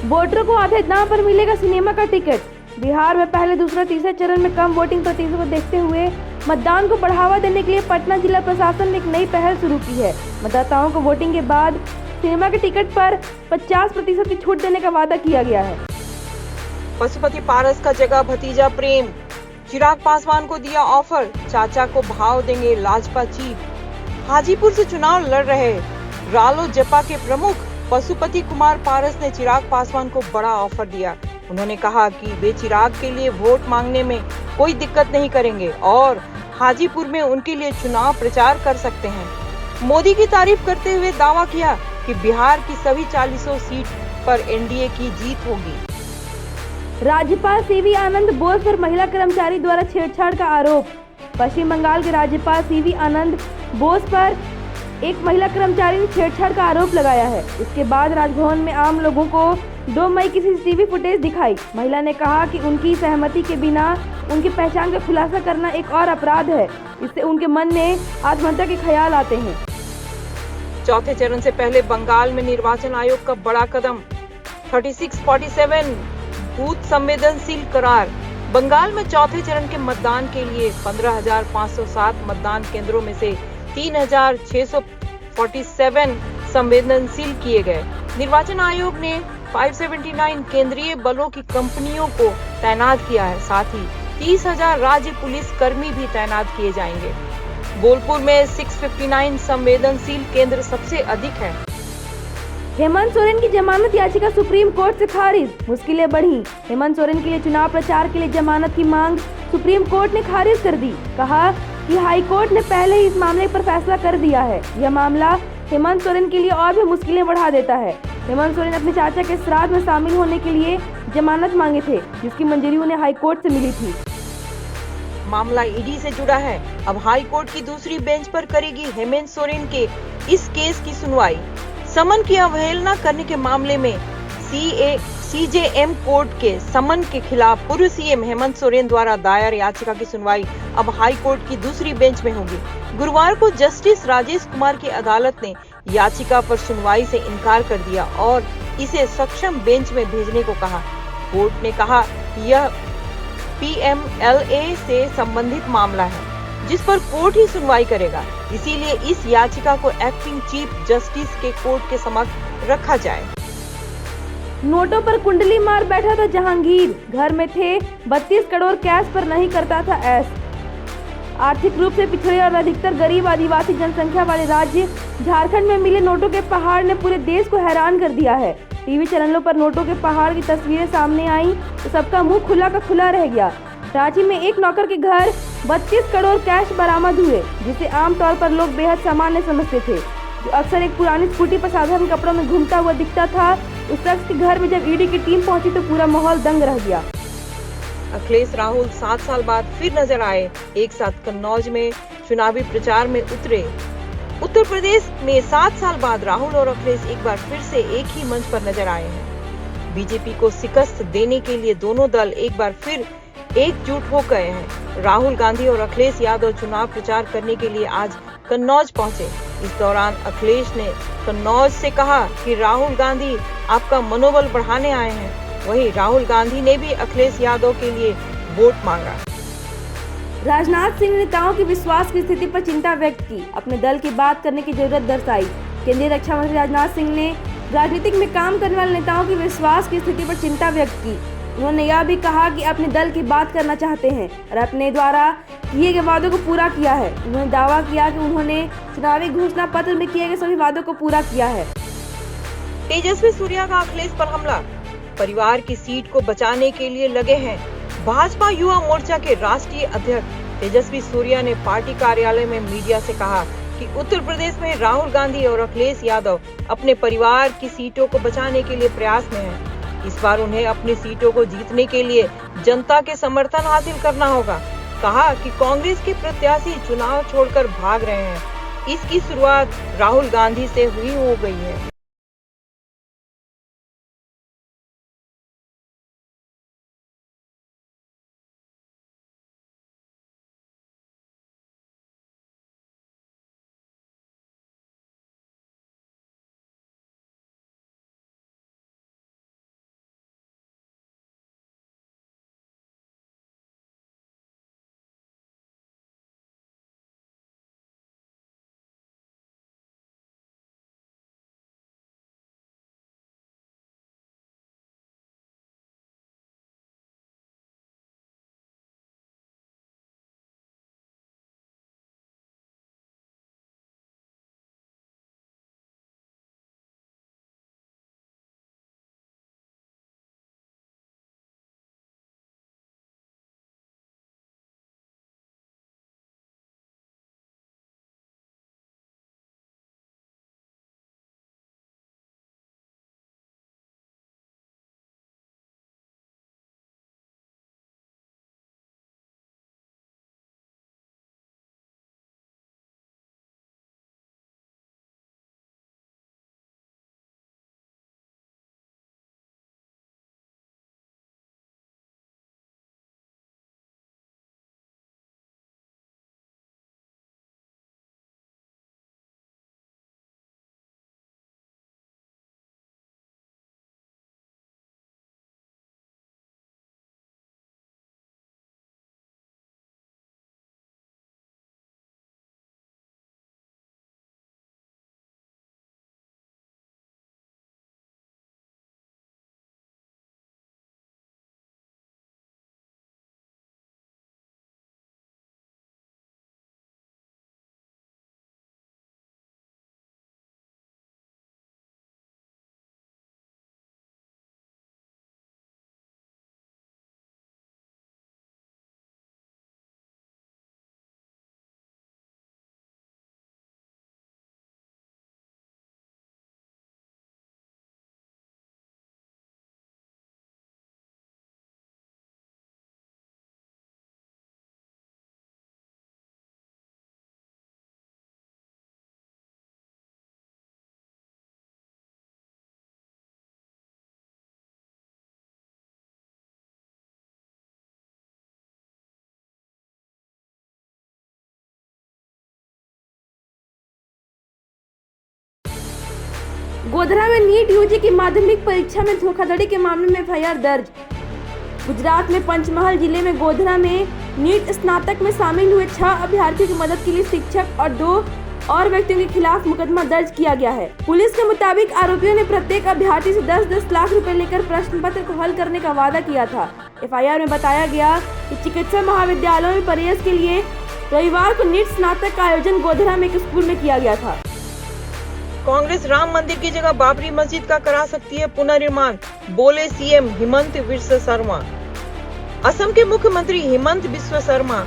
वोटरों को आधे दाम पर मिलेगा सिनेमा का टिकट। बिहार में पहले, दूसरा, तीसरे चरण में कम वोटिंग प्रतिशत को देखते हुए मतदान को बढ़ावा देने के लिए पटना जिला प्रशासन ने एक नई पहल शुरू की है। मतदाताओं को वोटिंग के बाद सिनेमा के टिकट पर 50% की छूट देने का वादा किया गया है। पशुपति पारस का जगह भतीजा प्रेम, चिराग पासवान को दिया ऑफर, चाचा को भाव देंगे लाजपा चीफ। हाजीपुर से चुनाव लड़ रहे रालोजपा के प्रमुख पशुपति कुमार पारस ने चिराग पासवान को बड़ा ऑफर दिया। उन्होंने कहा कि वे चिराग के लिए वोट मांगने में कोई दिक्कत नहीं करेंगे और हाजीपुर में उनके लिए चुनाव प्रचार कर सकते हैं। मोदी की तारीफ करते हुए दावा किया कि बिहार की सभी 40 सीट पर एनडीए की जीत होगी। राज्यपाल सीवी आनंद बोस पर महिला कर्मचारी द्वारा छेड़छाड़ का आरोप। पश्चिम बंगाल के राज्यपाल सीवी आनंद बोस पर एक महिला कर्मचारी ने छेड़छाड़ का आरोप लगाया है। इसके बाद राजभवन में आम लोगों को 2 मई की सीसीटीवी फुटेज दिखाई। महिला ने कहा कि उनकी सहमति के बिना उनकी पहचान का खुलासा करना एक और अपराध है। इससे उनके मन में आत्महत्या के ख्याल आते हैं। चौथे चरण से पहले बंगाल में निर्वाचन आयोग का बड़ा कदम, 3647 बूथ संवेदनशील करार। बंगाल में चौथे चरण के मतदान के लिए 15,507 मतदान केंद्रों में से 3,647 संवेदनशील किए गए। निर्वाचन आयोग ने 579 केंद्रीय बलों की कंपनियों को तैनात किया है। साथ ही 30,000 राज्य पुलिस कर्मी भी तैनात किए जाएंगे। बोलपुर में 659 संवेदनशील केंद्र सबसे अधिक है। हेमंत सोरेन की जमानत याचिका सुप्रीम कोर्ट से खारिज, मुश्किलें बढ़ी। हेमंत सोरेन के लिए चुनाव प्रचार के लिए जमानत की मांग सुप्रीम कोर्ट ने खारिज कर दी। कहा कि हाई कोर्ट ने पहले ही इस मामले पर फैसला कर दिया है। यह मामला हेमंत सोरेन के लिए और भी मुश्किलें बढ़ा देता है। हेमंत सोरेन अपने चाचा के श्राद्ध में शामिल होने के लिए जमानत मांगे थे, जिसकी मंजूरी उन्हें हाई कोर्ट से मिली थी। मामला ईडी से जुड़ा है। अब हाई कोर्ट की दूसरी बेंच पर करेगी हेमंत सोरेन के इस केस की सुनवाई। समन की अवहेलना करने के मामले में सीजेएम कोर्ट के समन के खिलाफ पूर्व सीएम हेमंत सोरेन द्वारा दायर याचिका की सुनवाई अब हाई कोर्ट की दूसरी बेंच में होगी। गुरुवार को जस्टिस राजेश कुमार की अदालत ने याचिका पर सुनवाई से इनकार कर दिया और इसे सक्षम बेंच में भेजने को कहा। कोर्ट ने कहा यह पीएमएलए से संबंधित मामला है, जिस पर कोर्ट ही सुनवाई करेगा। इसीलिए इस याचिका को एक्टिंग चीफ जस्टिस के कोर्ट के समक्ष रखा जाए। नोटों पर कुंडली मार बैठा था जहांगीर, घर में थे 32 करोड़ कैश पर नहीं करता था ऐश। आर्थिक रूप से पिछड़े और अधिकतर गरीब आदिवासी जनसंख्या वाले राज्य झारखंड में मिले नोटों के पहाड़ ने पूरे देश को हैरान कर दिया है। टीवी चैनलों पर नोटों के पहाड़ की तस्वीरें सामने आई तो सबका मुंह खुला का खुला रह गया। रांची में एक नौकर के घर 32 करोड़ कैश बरामद हुए, जिसे आमतौर पर लोग बेहद सामान्य समझते थे। जो अक्सर एक पुरानी स्कूटी पर साधारण कपड़ों में घूमता हुआ दिखता था, उस शख्स के घर में जब ईडी की टीम पहुंची तो पूरा माहौल दंग रह गया। अखिलेश राहुल 7 साल बाद फिर नजर आए। एक साथ कन्नौज में चुनावी प्रचार में उतरे। उत्तर प्रदेश में 7 साल बाद राहुल और अखिलेश एक बार फिर से एक ही मंच पर नजर आए हैं। बीजेपी को शिकस्त देने के लिए दोनों दल एक बार फिर एकजुट हो गए हैं। राहुल गांधी और अखिलेश यादव चुनाव प्रचार करने के लिए आज कन्नौज पहुंचे। इस दौरान अखिलेश ने कन्नौज से कहा कि राहुल गांधी आपका मनोबल बढ़ाने आए हैं। वहीं राहुल गांधी ने भी अखिलेश यादव के लिए वोट मांगा। राजनाथ सिंह ने नेताओं की विश्वास की स्थिति पर चिंता व्यक्त की, अपने दल की बात करने की जरूरत दर्शाई। केंद्रीय रक्षा मंत्री राजनाथ सिंह ने राजनीतिक में काम करने वाले नेताओं की विश्वास की स्थिति पर चिंता व्यक्त की। उन्होंने यह भी कहा कि अपने दल की बात करना चाहते हैं और अपने द्वारा किए गए वादों को पूरा किया है। उन्होंने दावा किया कि उन्होंने चुनावी घोषणा पत्र में किए गए सभी वादों को पूरा किया है। तेजस्वी सूर्या का अखिलेश पर हमला, परिवार की सीट को बचाने के लिए लगे हैं। भाजपा युवा मोर्चा के राष्ट्रीय अध्यक्ष तेजस्वी सूर्या ने पार्टी कार्यालय में मीडिया से कहा कि उत्तर प्रदेश में राहुल गांधी और अखिलेश यादव अपने परिवार की सीटों को बचाने के लिए प्रयास में हैं। इस बार उन्हें अपनी सीटों को जीतने के लिए जनता के समर्थन हासिल करना होगा। कहा कि कांग्रेस के प्रत्याशी चुनाव छोड़कर भाग रहे हैं। इसकी शुरुआत राहुल गांधी से हुई हो गई है। गोधरा में नीट यूजी की माध्यमिक परीक्षा में धोखाधड़ी के मामले में एफआईआर दर्ज। गुजरात में पंचमहल जिले में गोधरा में नीट स्नातक में शामिल हुए 6 अभ्यर्थियों की मदद के लिए शिक्षक और 2 और व्यक्तियों के खिलाफ मुकदमा दर्ज किया गया है। पुलिस के मुताबिक आरोपियों ने प्रत्येक अभ्यर्थी से 10-10 लाख रुपए लेकर प्रश्न पत्र को हल करने का वादा किया था। एफआईआर में बताया गया कि चिकित्सा महाविद्यालयों में प्रवेश के लिए रविवार को नीट स्नातक का आयोजन गोधरा में एक स्कूल में किया गया था। कांग्रेस राम मंदिर की जगह बाबरी मस्जिद का करा सकती है पुनर्निर्माण, बोले सीएम हिमंत बिस्वा शर्मा। असम के मुख्यमंत्री हिमंत बिस्वा शर्मा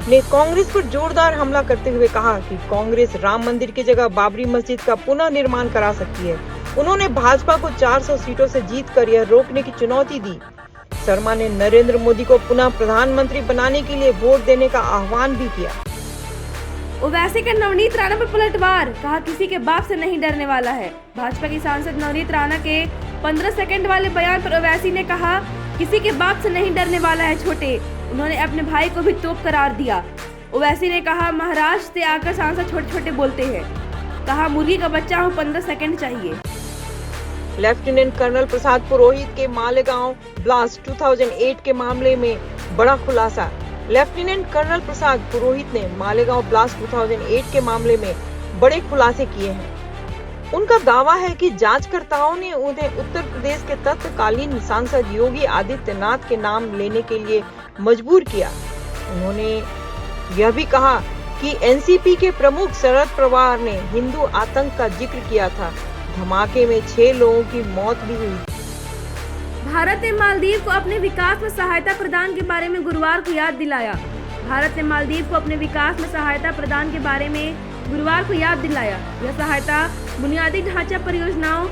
ने कांग्रेस पर जोरदार हमला करते हुए कहा कि कांग्रेस राम मंदिर की जगह बाबरी मस्जिद का पुनर्निर्माण करा सकती है। उन्होंने भाजपा को 400 सीटों से जीतकर यह रोकने की चुनौती दी। शर्मा ने नरेंद्र मोदी को पुनः प्रधानमंत्री बनाने के लिए वोट देने का आह्वान भी किया। ओवैसी का नवनीत राणा पर पलटवार, कहा किसी के बाप से नहीं डरने वाला है। भाजपा की सांसद नवनीत राणा के 15 सेकंड वाले बयान पर ओवैसी ने कहा किसी के बाप से नहीं डरने वाला है छोटे। उन्होंने अपने भाई को भी तोप करार दिया। ओवैसी ने कहा महाराष्ट्र से आकर सांसद छोटे छोटे बोलते हैं। कहा मुर्गी का बच्चा हूँ, 15 सेकंड चाहिए। लेफ्टिनेंट कर्नल प्रसाद पुरोहित के मालेगांव ब्लास्ट 2008 के मामले में बड़ा खुलासा। लेफ्टिनेंट कर्नल प्रसाद पुरोहित ने मालेगांव ब्लास्ट 2008 के मामले में बड़े खुलासे किए हैं। उनका दावा है कि जांचकर्ताओं ने उन्हें उत्तर प्रदेश के तत्कालीन सांसद योगी आदित्यनाथ के नाम लेने के लिए मजबूर किया। उन्होंने यह भी कहा कि एनसीपी के प्रमुख शरद पवार ने हिंदू आतंक का जिक्र किया था। धमाके में 6 लोगों की मौत भी हुई। भारत ने मालदीव को अपने विकास में सहायता प्रदान के बारे में गुरुवार को याद दिलाया। भारत ने मालदीव को अपने विकास में सहायता प्रदान के बारे में गुरुवार को याद दिलाया। यह सहायता बुनियादी ढांचा परियोजनाओं,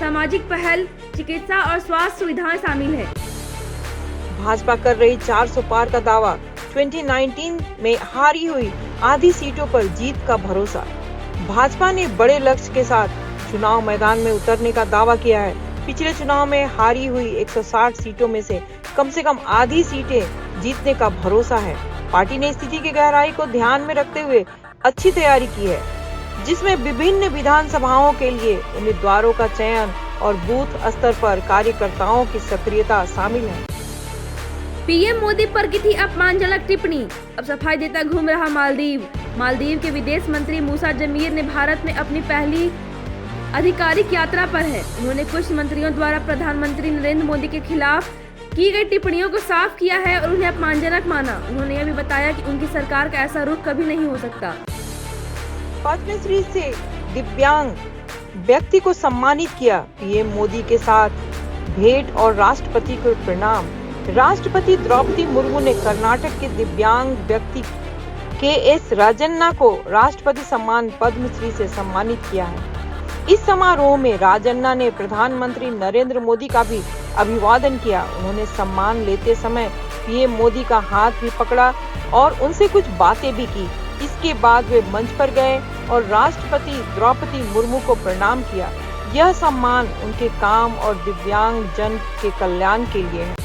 सामाजिक पहल, चिकित्सा और स्वास्थ्य सुविधाएं शामिल है। भाजपा कर रही 400 पार का दावा। 2019 में हारी हुई आधी सीटों पर जीत का भरोसा। भाजपा ने बड़े लक्ष्य के साथ चुनाव मैदान में उतरने का दावा किया है। पिछले चुनाव में हारी हुई 160 सीटों में से कम आधी सीटें जीतने का भरोसा है। पार्टी ने स्थिति की गहराई को ध्यान में रखते हुए अच्छी तैयारी की है, जिसमें विभिन्न विधानसभाओं के लिए उम्मीदवारों का चयन और बूथ स्तर पर कार्यकर्ताओं की सक्रियता शामिल है। पीएम मोदी पर की थी अपमानजनक टिप्पणी, अब सफाई देता घूम रहा मालदीव। मालदीव के विदेश मंत्री मूसा जमीर ने भारत में अपनी पहली आधिकारिक यात्रा पर है। उन्होंने कुछ मंत्रियों द्वारा प्रधानमंत्री नरेंद्र मोदी के खिलाफ की गई टिप्पणियों को साफ किया है और उन्हें अपमानजनक माना। उन्होंने यह भी बताया कि उनकी सरकार का ऐसा रुख कभी नहीं हो सकता। पद्मश्री से दिव्यांग व्यक्ति को सम्मानित किया। पीएम मोदी के साथ भेंट और राष्ट्रपति को प्रणाम। राष्ट्रपति द्रौपदी मुर्मू ने कर्नाटक के दिव्यांग व्यक्ति के.एस. राजन्ना को राष्ट्रपति सम्मान पद्मश्री से सम्मानित किया है। इस समारोह में राजन्ना ने प्रधानमंत्री नरेंद्र मोदी का भी अभिवादन किया। उन्होंने सम्मान लेते समय पीएम मोदी का हाथ भी पकड़ा और उनसे कुछ बातें भी की। इसके बाद वे मंच पर गए और राष्ट्रपति द्रौपदी मुर्मू को प्रणाम किया। यह सम्मान उनके काम और दिव्यांग जन के कल्याण के लिए है।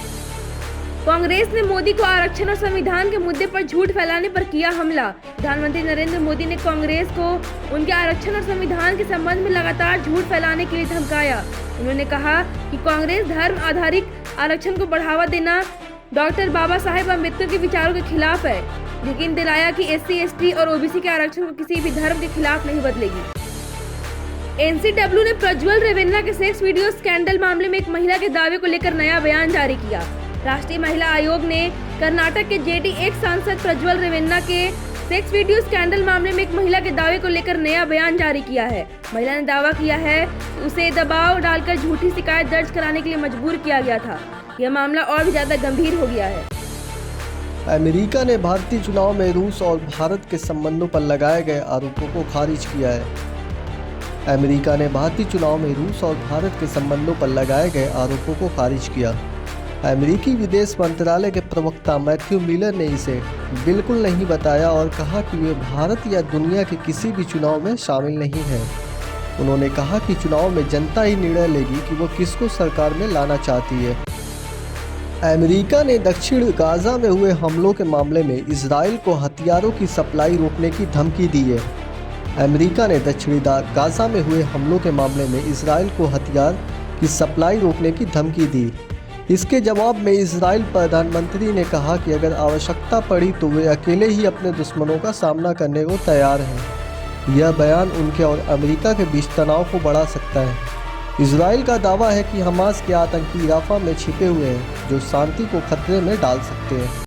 कांग्रेस ने मोदी को आरक्षण और संविधान के मुद्दे पर झूठ फैलाने पर किया हमला। प्रधानमंत्री नरेंद्र मोदी ने कांग्रेस को उनके आरक्षण और संविधान के संबंध में लगातार झूठ फैलाने के लिए धमकाया। उन्होंने कहा कि कांग्रेस धर्म आधारित आरक्षण को बढ़ावा देना डॉक्टर बाबा साहेब अम्बेडकर के विचारों के खिलाफ है। यकीन दिलाया कि SC, ST और OBC के आरक्षण को किसी भी धर्म के खिलाफ नहीं बदलेगी। NCW ने प्रज्वल रेवन्ना के सेक्स वीडियो स्कैंडल मामले में एक महिला के दावे को लेकर नया बयान जारी किया। राष्ट्रीय महिला आयोग ने कर्नाटक के JD1 सांसद प्रज्वल रेवन्ना के सेक्स वीडियो स्कैंडल मामले में एक महिला के दावे को लेकर नया बयान जारी किया है। महिला ने दावा किया है कि उसे दबाव डालकर झूठी शिकायत दर्ज कराने के लिए मजबूर किया गया था। यह मामला और भी ज्यादा गंभीर हो गया है। अमेरिका ने भारतीय चुनाव में रूस और भारत के संबंधों पर लगाए गए आरोपों को खारिज किया है। अमेरिका ने भारतीय चुनाव में रूस और भारत के संबंधों पर लगाए गए आरोपों को खारिज किया। अमेरिकी विदेश मंत्रालय के प्रवक्ता मैथ्यू मिलर ने इसे बिल्कुल नहीं बताया और कहा कि वे भारत या दुनिया के किसी भी चुनाव में शामिल नहीं हैं। उन्होंने कहा कि चुनाव में जनता ही निर्णय लेगी कि वो किसको सरकार में लाना चाहती है। अमेरिका ने दक्षिण गाजा में हुए हमलों के मामले में इजराइल को हथियारों की सप्लाई रोकने की धमकी दी है। अमेरिका ने दक्षिणी गाजा में हुए हमलों के मामले में इजराइल को हथियार की सप्लाई रोकने की धमकी दी। इसके जवाब में इजराइल प्रधानमंत्री ने कहा कि अगर आवश्यकता पड़ी तो वे अकेले ही अपने दुश्मनों का सामना करने को तैयार हैं। यह बयान उनके और अमेरिका के बीच तनाव को बढ़ा सकता है। इजराइल का दावा है कि हमास के आतंकी राफा में छिपे हुए हैं जो शांति को खतरे में डाल सकते हैं।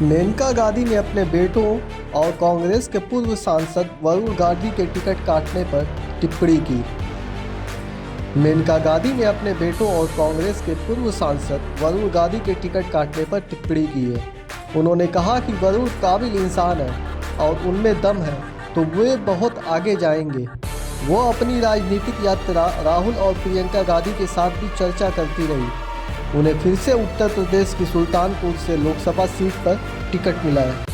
मेनका गांधी ने अपने बेटों और कांग्रेस के पूर्व सांसद वरुण गांधी के टिकट काटने पर टिप्पणी की। मेनका गांधी ने अपने बेटों और कांग्रेस के पूर्व सांसद वरुण गांधी के टिकट काटने पर टिप्पणी की है। उन्होंने कहा कि वरुण काबिल इंसान है और उनमें दम है तो वे बहुत आगे जाएंगे। वो अपनी राजनीतिक यात्रा राहुल और प्रियंका गांधी के साथ भी चर्चा करती रही। उन्हें फिर से उत्तर प्रदेश की सुल्तानपुर से लोकसभा सीट पर टिकट मिला है।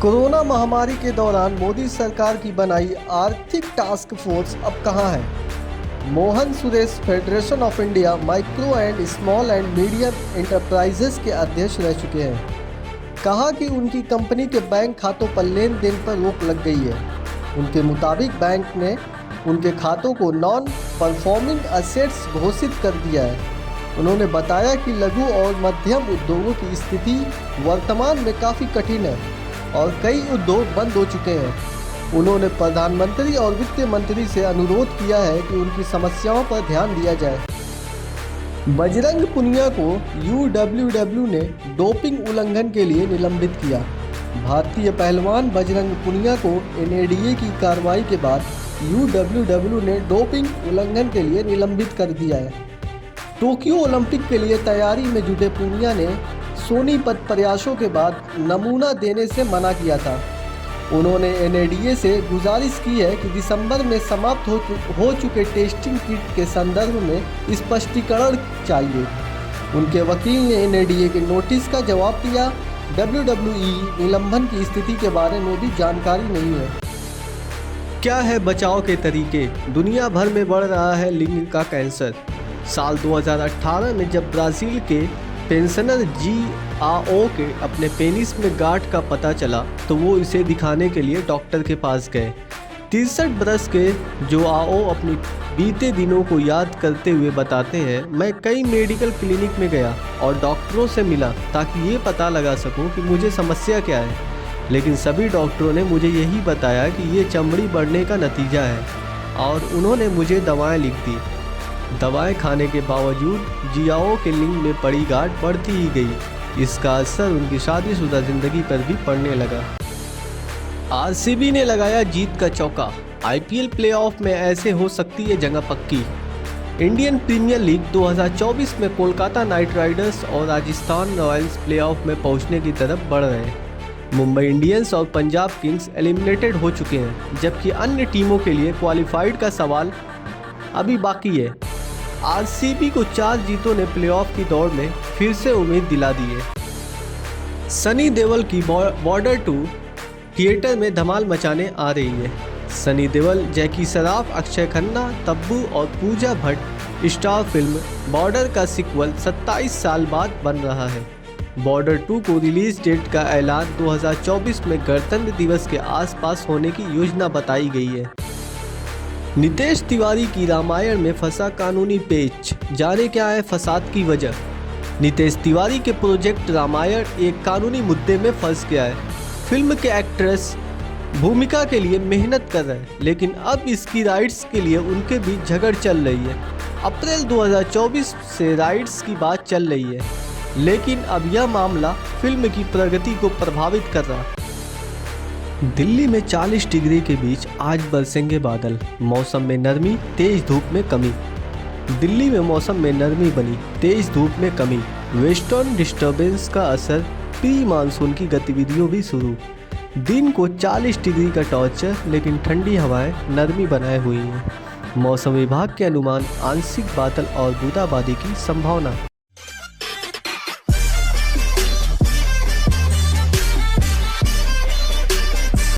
कोरोना महामारी के दौरान मोदी सरकार की बनाई आर्थिक टास्क फोर्स अब कहां है? Mohan Suresh federation of India micro and small and medium enterprises के अध्यक्ष रह चुके हैं। कहा कि उनकी कंपनी के बैंक खातों पर लेन देन पर रोक लग गई है। उनके मुताबिक बैंक ने उनके खातों को नॉन परफॉर्मिंग असेट्स घोषित कर दिया है। उन्होंने बताया कि लघु और मध्यम उद्योगों की स्थिति वर्तमान में काफ़ी कठिन है और कई उद्योग बंद हो चुके हैं। उन्होंने प्रधानमंत्री और वित्त मंत्री से अनुरोध किया है कि उनकी समस्याओं पर ध्यान दिया जाए। बजरंग पुनिया को UWW ने डोपिंग उल्लंघन के लिए निलंबित किया। भारतीय पहलवान बजरंग पुनिया को NADA की कार्रवाई के बाद UWW ने डोपिंग उल्लंघन के लिए निलंबित कर दिया है। टोक्यो ओलंपिक के लिए तैयारी में जुटे पुनिया ने सोनीपत प्रयासों के बाद नमूना देने से मना किया था। उन्होंने NADA से गुजारिश की है कि दिसंबर में समाप्त हो चुके टेस्टिंग किट के संदर्भ में स्पष्टीकरण चाहिए। उनके वकील ने NADA के नोटिस का जवाब दिया। WWE निलंबन की स्थिति के बारे में भी जानकारी नहीं है। क्या है बचाव के तरीके? दुनिया भर में बढ़ रहा है लिंग का कैंसर। साल 2018 में जब ब्राज़ील के पेंशनर GAO के अपने पेनिस में गांठ का पता चला तो वो इसे दिखाने के लिए डॉक्टर के पास गए। 63 बरस के जोआओ अपनी बीते दिनों को याद करते हुए बताते हैं, मैं कई मेडिकल क्लिनिक में गया और डॉक्टरों से मिला ताकि ये पता लगा सकूं कि मुझे समस्या क्या है, लेकिन सभी डॉक्टरों ने मुझे यही बताया कि ये चमड़ी बढ़ने का नतीजा है और उन्होंने मुझे दवाएं लिख दी। दवाएं खाने के बावजूद जियाओ के लिंग में पड़ी गांठ बढ़ती ही गई। इसका असर उनकी शादीशुदा जिंदगी पर भी पड़ने लगा। RCB ने लगाया जीत का चौका। IPL प्लेऑफ में ऐसे हो सकती है जगह पक्की। इंडियन प्रीमियर लीग 2024 में कोलकाता नाइट राइडर्स और राजस्थान रॉयल्स प्लेऑफ में पहुंचने की तरफ बढ़ रहे हैं। मुंबई इंडियंस और पंजाब किंग्स एलिमिनेटेड हो चुके हैं, जबकि अन्य टीमों के लिए क्वालिफाइड का सवाल अभी बाकी है। RCB को 4 जीतों ने प्लेऑफ की दौड़ में फिर से उम्मीद दिला दी है। सनी देओल की बॉर्डर 2 थिएटर में धमाल मचाने आ रही है। सनी देओल, जैकी श्रॉफ, अक्षय खन्ना, तब्बू और Pooja Bhatt star film border का सीक्वल 27 साल बाद बन रहा है। बॉर्डर 2 को रिलीज डेट का ऐलान 2024 में गणतंत्र दिवस के आसपास होने की योजना बताई गई है। नितेश तिवारी की रामायण में फंसा कानूनी पेच, जाने क्या है फसाद की वजह। नितेश तिवारी के प्रोजेक्ट रामायण एक कानूनी मुद्दे में फंस गया है। फिल्म के एक्ट्रेस भूमिका के लिए मेहनत कर रहे हैं, लेकिन अब इसकी राइट्स के लिए उनके बीच झगड़ चल रही है। अप्रैल 2024 से राइट्स की बात चल रही है, लेकिन अब यह मामला फिल्म की प्रगति को प्रभावित कर रहा है। दिल्ली में 40 डिग्री के बीच आज बरसेंगे बादल, मौसम में नरमी, तेज धूप में कमी। दिल्ली में मौसम में नरमी बनी, तेज धूप में कमी। वेस्टर्न डिस्टर्बेंस का असर, प्री मानसून की गतिविधियों भी शुरू। दिन को 40 डिग्री का टॉर्चर, लेकिन ठंडी हवाएं नरमी बनाए हुई हैं। मौसम विभाग के अनुमान, आंशिक बादल और बूंदाबांदी की संभावना।